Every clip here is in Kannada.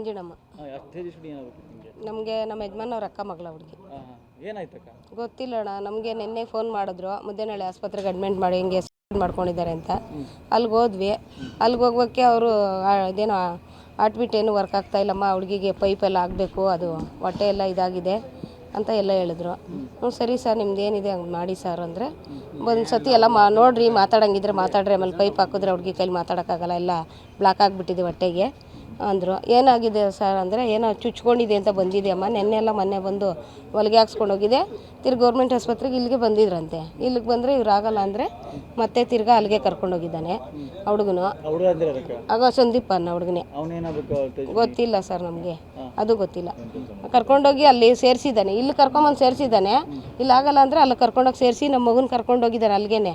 ಅಂಜಿನಮ್ಮ ಎಷ್ಟು ತೇಜಸ್ವಿನಿ ಏನಾಗಬೇಕು ನಿಮಗೆ? ನಮಗೆ ನಮ್ಮ ಯಜಮಾನವ್ರ ಅಕ್ಕ ಮಗಳ ಹುಡುಗಿ. ಏನಾಯ್ತಕ್ಕ? ಗೊತ್ತಿಲ್ಲ ಅಣ್ಣ, ನಮಗೆ ನಿನ್ನೆ ಫೋನ್ ಮಾಡಿದ್ರು ಮುದ್ದೇನಹಳ್ಳಿ ಆಸ್ಪತ್ರೆಗೆ ಅಡ್ಮಿಟ್ ಮಾಡಿ ಹಿಂಗೆ ಮಾಡ್ಕೊಂಡಿದ್ದಾರೆ ಅಂತ. ಅಲ್ಲಿಗೆ ಹೋದ್ವಿ. ಅಲ್ಲಿಗೆ ಹೋಗೋಕ್ಕೆ ಅವರು ಇದೇನೋ ಹಾರ್ಟ್ಬೀಟ್ ಏನು ವರ್ಕ್ ಆಗ್ತಾ ಇಲ್ಲಮ್ಮ, ಹುಡುಗಿಗೆ ಪೈಪ್ ಎಲ್ಲ ಆಗಬೇಕು, ಅದು ಹೊಟ್ಟೆ ಎಲ್ಲ ಇದಾಗಿದೆ ಅಂತ ಎಲ್ಲ ಹೇಳಿದ್ರು. ಹ್ಞೂ ಸರಿ ಸರ್, ನಿಮ್ದು ಏನಿದೆ ಹಂಗೆ ಮಾಡಿ ಸರ್ ಅಂದರೆ, ಒಂದು ಸತಿ ಎಲ್ಲ ನೋಡಿರಿ, ಮಾತಾಡಂಗಿದ್ರೆ ಮಾತಾಡ್ರಿ, ಆಮೇಲೆ ಪೈಪ್ ಹಾಕಿದ್ರೆ ಹುಡುಗಿ ಕೈಲಿ ಮಾತಾಡೋಕ್ಕಾಗಲ್ಲ, ಎಲ್ಲ ಬ್ಲಾಕ್ ಆಗಿಬಿಟ್ಟಿದೆ ಹೊಟ್ಟೆಗೆ ಅಂದರು. ಏನಾಗಿದೆ ಸರ್ ಅಂದರೆ, ಏನೋ ಚುಚ್ಕೊಂಡಿದೆ ಅಂತ ಬಂದಿದೆ ಅಮ್ಮ, ನೆನ್ನೆಲ್ಲ ಮೊನ್ನೆ ಬಂದು ಹೊಲಿಗೆ ಹಾಕ್ಸ್ಕೊಂಡು ಹೋಗಿದೆ, ತಿರ್ಗಿ ಗೌರ್ಮೆಂಟ್ ಆಸ್ಪತ್ರೆಗೆ ಇಲ್ಲಿಗೆ ಬಂದಿದ್ರಂತೆ. ಇಲ್ಲಿಗೆ ಬಂದರೆ ಇವ್ರು ಆಗಲ್ಲ ಅಂದರೆ ಮತ್ತೆ ತಿರ್ಗಿ ಅಲ್ಲಿಗೆ ಕರ್ಕೊಂಡೋಗಿದ್ದಾನೆ ಹುಡುಗನು. ಆಗ ಸಂದೀಪ್ ಅನ್ನೋ ಹುಡುಗನೇ, ಗೊತ್ತಿಲ್ಲ ಸರ್ ನಮಗೆ, ಅದು ಗೊತ್ತಿಲ್ಲ. ಕರ್ಕೊಂಡೋಗಿ ಅಲ್ಲಿ ಸೇರಿಸಿದ್ದಾನೆ, ಇಲ್ಲಿ ಕರ್ಕೊಂಬಂದು ಸೇರಿಸಿದ್ದಾನೆ. ಇಲ್ಲಿ ಆಗಲ್ಲ ಅಂದರೆ ಅಲ್ಲಿ ಕರ್ಕೊಂಡೋಗಿ ಸೇರಿಸಿ ನಮ್ಮ ಮಗನ ಕರ್ಕೊಂಡೋಗಿದ್ದಾನೆ. ಅಲ್ಲಿಗೆ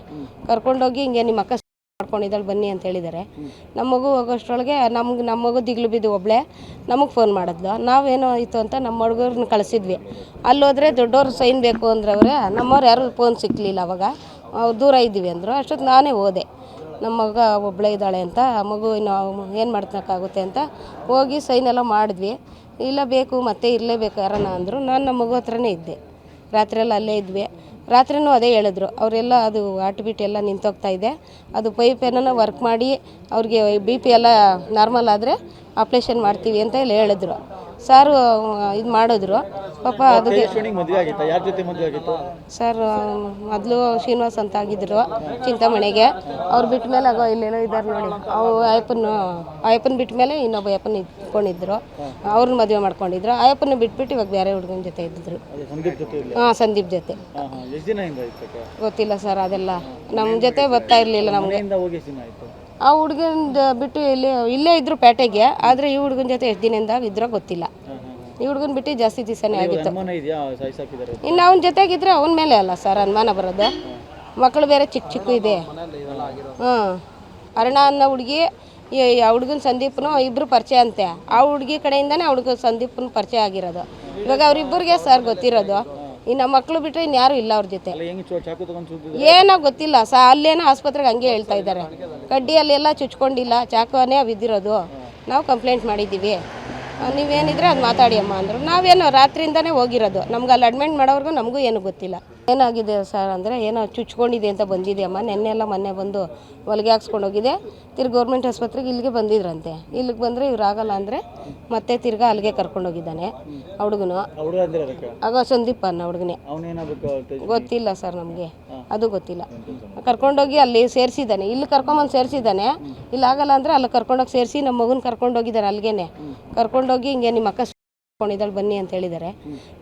ಕರ್ಕೊಂಡೋಗಿ ಹಿಂಗೆ ನಿಮ್ಮ ಅಕ್ಕ ಮಾಡ್ಕೊಂಡಿದ್ದಾಳೆ ಬನ್ನಿ ಅಂತ ಹೇಳಿದ್ದಾರೆ. ನಮ್ಮ ಮಗು ಹೋಗೋಷ್ಟರೊಳಗೆ ನಮ್ಮ ಮಗು ದಿಗ್ಲು ಬಿದ್ದು ಒಬ್ಬಳೆ ನಮಗೆ ಫೋನ್ ಮಾಡಿದ್ಲು. ನಾವೇನೋ ಆಯಿತು ಅಂತ ನಮ್ಮ ಹುಡುಗರನ್ನ ಕಳಿಸಿದ್ವಿ. ಅಲ್ಲೋದ್ರೆ ದೊಡ್ಡವ್ರು ಸೈನ್ ಬೇಕು ಅಂದ್ರವ್ರೆ, ನಮ್ಮವ್ರು ಯಾರು ಫೋನ್ ಸಿಕ್ಕಲಿಲ್ಲ. ಅವಾಗ ದೂರ ಇದ್ದೀವಿ ಅಂದರು. ಅಷ್ಟೊತ್ತು ನಾನೇ ಹೋದೆ, ನಮ್ಮ ಮಗ ಒಬ್ಬಳೆ ಇದ್ದಾಳೆ ಅಂತ, ಮಗು ನಾವು ಏನು ಮಾಡ್ತಕ್ಕಾಗುತ್ತೆ ಅಂತ ಹೋಗಿ ಸೈನ್ ಎಲ್ಲ ಮಾಡಿದ್ವಿ. ಇಲ್ಲ ಬೇಕು ಮತ್ತೆ ಇರಲೇಬೇಕು ಯಾರನ್ನ ಅಂದರು. ನಾನು ನಮ್ಮ ಮಗು ಹತ್ರನೇ ಇದ್ದೆ, ರಾತ್ರಿಯೆಲ್ಲ ಅಲ್ಲೇ ಇದ್ವಿ. ರಾತ್ರಿನೂ ಅದೇ ಹೇಳಿದ್ರು ಅವರೆಲ್ಲ, ಅದು ಹಾರ್ಟ್ಬೀಟ್ ಎಲ್ಲ ನಿಂತೋಗ್ತಾ ಇದೆ, ಅದು ಪೈಪ್ ಏನೋ ವರ್ಕ್ ಮಾಡಿ ಅವ್ರಿಗೆ BP ಎಲ್ಲ ನಾರ್ಮಲ್ ಆದರೆ ಆಪ್ರೇಷನ್ ಮಾಡ್ತೀವಿ ಅಂತ ಎಲ್ಲ ಹೇಳಿದ್ರು. ಸಾರು ಇದು ಮಾಡಿದ್ರು ಪಾಪ. ಅದಕ್ಕೆ ಸರ್ ಮೊದಲು ಶ್ರೀನಿವಾಸ್ ಅಂತ ಆಗಿದ್ರು ಚಿಂತಾಮಣಿಗೆ, ಅವ್ರು ಬಿಟ್ಟ ಮೇಲೆ ಆಗೋ ಇಲ್ಲೇನೋ ಇದ್ದಾರೆ ನೋಡಿ, ಅವು ಅಯ್ಯಪ್ಪನ ಬಿಟ್ಟ ಮೇಲೆ ಇನ್ನೊಬ್ಬ ಅಯ್ಯಪ್ಪನ ಇಟ್ಕೊಂಡಿದ್ರು, ಅವ್ರನ್ನ ಮದುವೆ ಮಾಡ್ಕೊಂಡಿದ್ರು. ಅಯ್ಯಪ್ಪನ ಬಿಟ್ಬಿಟ್ಟು ಇವಾಗ ಬೇರೆ ಹುಡುಗನ ಜೊತೆ ಇದ್ದಿದ್ರು. ಹಾಂ, ಸಂದೀಪ್ ಜೊತೆ. ಗೊತ್ತಿಲ್ಲ ಸರ್, ಅದೆಲ್ಲ ನಮ್ಮ ಜೊತೆ ಬರ್ತಾ ಇರಲಿಲ್ಲ ನಮಗೆ. ಆ ಹುಡುಗನ ಬಿಟ್ಟು ಇಲ್ಲೇ ಇದ್ರು ಪೇಟೆಗೆ, ಆದರೆ ಈ ಹುಡುಗನ ಜೊತೆ ಎಷ್ಟು ದಿನದಿಂದ ಇದ್ರೋ ಗೊತ್ತಿಲ್ಲ. ಈ ಹುಡುಗನ ಬಿಟ್ಟು ಜಾಸ್ತಿ ದಿವಸನೇ ಆಗಿತ್ತು. ಇನ್ನು ಅವನ ಜೊತೆಗಿದ್ರೆ ಅವನ ಮೇಲೆ ಅಲ್ಲ ಸರ್ ಅನುಮಾನ ಬರೋದು. ಮಕ್ಕಳು ಬೇರೆ ಚಿಕ್ಕ ಚಿಕ್ಕ ಇದೆ. ಹಾಂ, ಅರುಣ ಅನ್ನೋ ಹುಡುಗಿ, ಆ ಹುಡುಗನ ಸಂದೀಪ್ನು ಇಬ್ಬರು ಪರಿಚಯ ಅಂತೆ. ಆ ಹುಡುಗಿ ಕಡೆಯಿಂದನೇ ಹುಡುಗ ಸಂದೀಪ್ನ ಪರಿಚಯ ಆಗಿರೋದು. ಇವಾಗ ಅವರಿಬ್ಬರಿಗೆ ಸರ್ ಗೊತ್ತಿರೋದು. ಇನ್ನು ಮಕ್ಕಳು ಬಿಟ್ಟರೆ ಇನ್ಯಾರು ಇಲ್ಲ ಅವ್ರ ಜೊತೆ. ಏನೋ ಗೊತ್ತಿಲ್ಲ ಅಲ್ಲೇನೋ ಆಸ್ಪತ್ರೆಗೆ ಹಂಗೆ ಹೇಳ್ತಾ ಇದ್ದಾರೆ. ಕಡ್ಡಿಯಲ್ಲೆಲ್ಲ ಚುಚ್ಕೊಂಡಿಲ್ಲ, ಚಾಕುವೇ ಬಿದ್ದಿರೋದು. ನಾವು ಕಂಪ್ಲೇಂಟ್ ಮಾಡಿದ್ದೀವಿ, ನೀವೇನಿದ್ರೆ ಅದು ಮಾತಾಡಿ ಅಮ್ಮ ಅಂದರು. ನಾವೇನೋ ರಾತ್ರಿಯಿಂದನೇ ಹೋಗಿರೋದು, ನಮ್ಗೆ ಅಲ್ಲಿ ಅಡ್ಮಿಟ್ ಮಾಡೋವ್ರಿಗೂ ನಮಗೂ ಏನೂ ಗೊತ್ತಿಲ್ಲ. ಏನಾಗಿದೆ ಸರ್ ಅಂದರೆ, ಏನೋ ಚುಚ್ಕೊಂಡಿದೆ ಅಂತ ಬಂದಿದೆ ಅಮ್ಮ, ನೆನ್ನೆಲ್ಲ ಮೊನ್ನೆ ಬಂದು ಹೊಲಿಗೆ ಹಾಕ್ಸ್ಕೊಂಡು ಹೋಗಿದೆ, ತಿರ್ಗಿ ಗೌರ್ಮೆಂಟ್ ಆಸ್ಪತ್ರೆಗೆ ಇಲ್ಲಿಗೆ ಬಂದಿದ್ರಂತೆ. ಇಲ್ಲಿಗೆ ಬಂದರೆ ಇವ್ರು ಆಗಲ್ಲ ಅಂದರೆ ಮತ್ತೆ ತಿರ್ಗಿ ಅಲ್ಲಿಗೆ ಕರ್ಕೊಂಡೋಗಿದ್ದಾನೆ ಹುಡುಗನು. ಆಗ ಸಂದೀಪ್ ಅನ್ನೋ ಹುಡುಗನೇ, ಗೊತ್ತಿಲ್ಲ ಸರ್ ನಮಗೆ, ಅದು ಗೊತ್ತಿಲ್ಲ. ಕರ್ಕೊಂಡೋಗಿ ಅಲ್ಲಿ ಸೇರಿಸಿದ್ದಾನೆ, ಇಲ್ಲಿ ಕರ್ಕೊಂಬಂದು ಸೇರಿಸಿದ್ದಾನೆ. ಇಲ್ಲಿ ಆಗಲ್ಲ ಅಂದರೆ ಅಲ್ಲಿ ಕರ್ಕೊಂಡೋಗಿ ಸೇರಿಸಿ ನಮ್ಮ ಮಗನ ಕರ್ಕೊಂಡೋಗಿದ್ದಾನೆ. ಅಲ್ಲಿಗೆ ಕರ್ಕೊಂಡೋಗಿ ಹಿಂಗೆ ನಿಮ್ಮ ಅಕ್ಕ ಮಾಡ್ಕೊಂಡಿದ್ದಾಳೆ ಬನ್ನಿ ಅಂತ ಹೇಳಿದ್ದಾರೆ.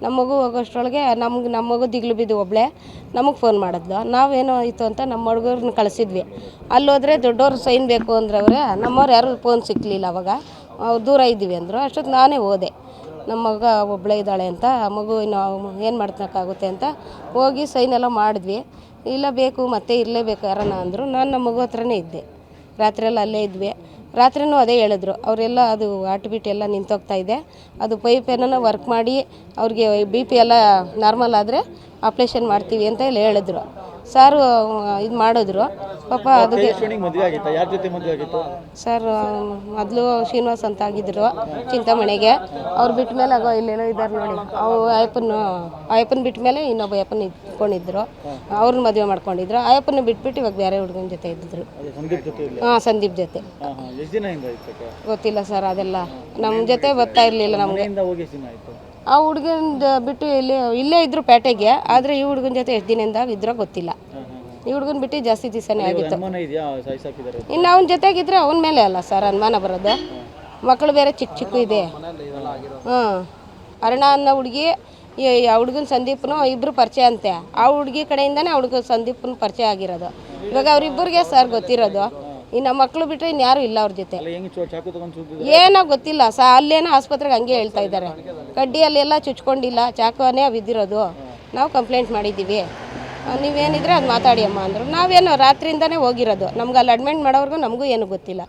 ನಮ್ಮ ಮಗು ಹೋಗೋಷ್ಟರೊಳಗೆ ನಮ್ಮ ಮಗು ದಿಗ್ಲು ಬಿದ್ದು ಒಬ್ಬಳೆ ನಮಗೆ ಫೋನ್ ಮಾಡಿದ್ಲು. ನಾವೇನೋ ಆಯಿತು ಅಂತ ನಮ್ಮ ಹುಡುಗರನ್ನ ಕಳಿಸಿದ್ವಿ. ಅಲ್ಲೋದ್ರೆ ದೊಡ್ಡವ್ರು ಸೈನ್ ಬೇಕು ಅಂದ್ರವ್ರೆ, ನಮ್ಮವ್ರು ಯಾರು ಫೋನ್ ಸಿಕ್ಕಲಿಲ್ಲ. ಅವಾಗ ದೂರ ಇದ್ದೀವಿ ಅಂದರು. ಅಷ್ಟೊತ್ತು ನಾನೇ ಹೋದೆ, ನಮ್ಮ ಮಗ ಒಬ್ಬಳೆ ಇದ್ದಾಳೆ ಅಂತ, ಮಗು ನಾವು ಏನು ಮಾಡ್ತಕ್ಕಾಗುತ್ತೆ ಅಂತ ಹೋಗಿ ಸೈನ್ ಎಲ್ಲ ಮಾಡಿದ್ವಿ. ಇಲ್ಲ ಬೇಕು ಮತ್ತೆ ಇರಲೇಬೇಕು ಯಾರನ್ನ ಅಂದರು. ನಾನು ನಮ್ಮ ಮಗು ಹತ್ರನೇ ಇದ್ದೆ, ರಾತ್ರಿಯೆಲ್ಲ ಅಲ್ಲೇ ಇದ್ವಿ. ರಾತ್ರಿನೂ ಅದೇ ಹೇಳಿದ್ರು ಅವರೆಲ್ಲ, ಅದು ಹಾರ್ಟ್ಬೀಟ್ ಎಲ್ಲ ನಿಂತೋಗ್ತಾ ಇದೆ, ಅದು ಪೈಪ್ ಏನೋ ವರ್ಕ್ ಮಾಡಿ ಅವ್ರಿಗೆ BP ಎಲ್ಲ ನಾರ್ಮಲ್ ಆದರೆ ಆಪ್ರೇಷನ್ ಮಾಡ್ತೀವಿ ಅಂತ ಎಲ್ಲ ಹೇಳಿದ್ರು. ಸಾರು ಇದು ಮಾಡಿದ್ರು ಪಾಪ. ಅದಕ್ಕೆ ಸರ್ ಮೊದಲು ಶ್ರೀನಿವಾಸ್ ಅಂತ ಆಗಿದ್ರು ಚಿಂತಾಮಣಿಗೆ, ಅವ್ರು ಬಿಟ್ಟ ಮೇಲೆ ಆಗೋ ಇಲ್ಲೇನೋ ಇದ್ದಾರೆ ನೋಡಿ, ಅವು ಅಯ್ಯಪ್ಪನ ಬಿಟ್ಟ ಮೇಲೆ ಇನ್ನೊಬ್ಬ ಅಯ್ಯಪ್ಪನ ಇಟ್ಕೊಂಡಿದ್ರು, ಅವ್ರನ್ನ ಮದುವೆ ಮಾಡ್ಕೊಂಡಿದ್ರು. ಅಯ್ಯಪ್ಪನ ಬಿಟ್ಬಿಟ್ಟು ಇವಾಗ ಬೇರೆ ಹುಡುಗನ ಜೊತೆ ಇದ್ದಿದ್ರು. ಹಾಂ, ಸಂದೀಪ್ ಜೊತೆ. ಗೊತ್ತಿಲ್ಲ ಸರ್, ಅದೆಲ್ಲ ನಮ್ಮ ಜೊತೆ ಬರ್ತಾ ಇರಲಿಲ್ಲ ನಮಗೆ. ಆ ಹುಡುಗನ ಬಿಟ್ಟು ಇಲ್ಲೇ ಇದ್ರು ಪೇಟೆಗೆ, ಆದರೆ ಈ ಹುಡುಗನ ಜೊತೆ ಎಷ್ಟು ದಿನದಿಂದ ಇದ್ರೋ ಗೊತ್ತಿಲ್ಲ. ಈ ಹುಡುಗನ ಬಿಟ್ಟು ಜಾಸ್ತಿ ದಿವಸನೇ ಆಗಿತ್ತು. ಇನ್ನು ಅವನ ಜೊತೆಗಿದ್ರೆ ಅವನ ಮೇಲೆ ಅಲ್ಲ ಸರ್ ಅನುಮಾನ ಬರೋದು. ಮಕ್ಕಳು ಬೇರೆ ಚಿಕ್ಕ ಚಿಕ್ಕ ಇದೆ. ಹಾಂ, ಅರುಣ ಅನ್ನೋ ಹುಡುಗಿ, ಆ ಹುಡುಗನ ಸಂದೀಪ್ನು ಇಬ್ಬರು ಪರಿಚಯ ಅಂತೆ. ಆ ಹುಡುಗಿ ಕಡೆಯಿಂದನೇ ಹುಡುಗ ಸಂದೀಪ್ನ ಪರಿಚಯ ಆಗಿರೋದು. ಇವಾಗ ಅವರಿಬ್ಬರಿಗೆ ಸರ್ ಗೊತ್ತಿರೋದು. ಇನ್ನು ಮಕ್ಕಳು ಬಿಟ್ಟರೆ ಇನ್ಯಾರು ಇಲ್ಲ ಅವ್ರ ಜೊತೆ. ಏನೋ ಗೊತ್ತಿಲ್ಲ ಅಲ್ಲೇನೋ ಆಸ್ಪತ್ರೆಗೆ ಹಂಗೆ ಹೇಳ್ತಾ ಇದ್ದಾರೆ. ಕಡ್ಡಿಯಲ್ಲೆಲ್ಲ ಚುಚ್ಕೊಂಡಿಲ್ಲ, ಚಾಕುವೇ ಬಿದ್ದಿರೋದು. ನಾವು ಕಂಪ್ಲೇಂಟ್ ಮಾಡಿದ್ದೀವಿ, ನೀವೇನಿದ್ರೆ ಅದು ಮಾತಾಡಿ ಅಮ್ಮ ಅಂದರು. ನಾವೇನೋ ರಾತ್ರಿಯಿಂದನೇ ಹೋಗಿರೋದು, ನಮ್ಗೆ ಅಲ್ಲಿ ಅಡ್ಮಿಟ್ ಮಾಡೋವ್ರಿಗೂ ನಮಗೂ ಏನೂ ಗೊತ್ತಿಲ್ಲ.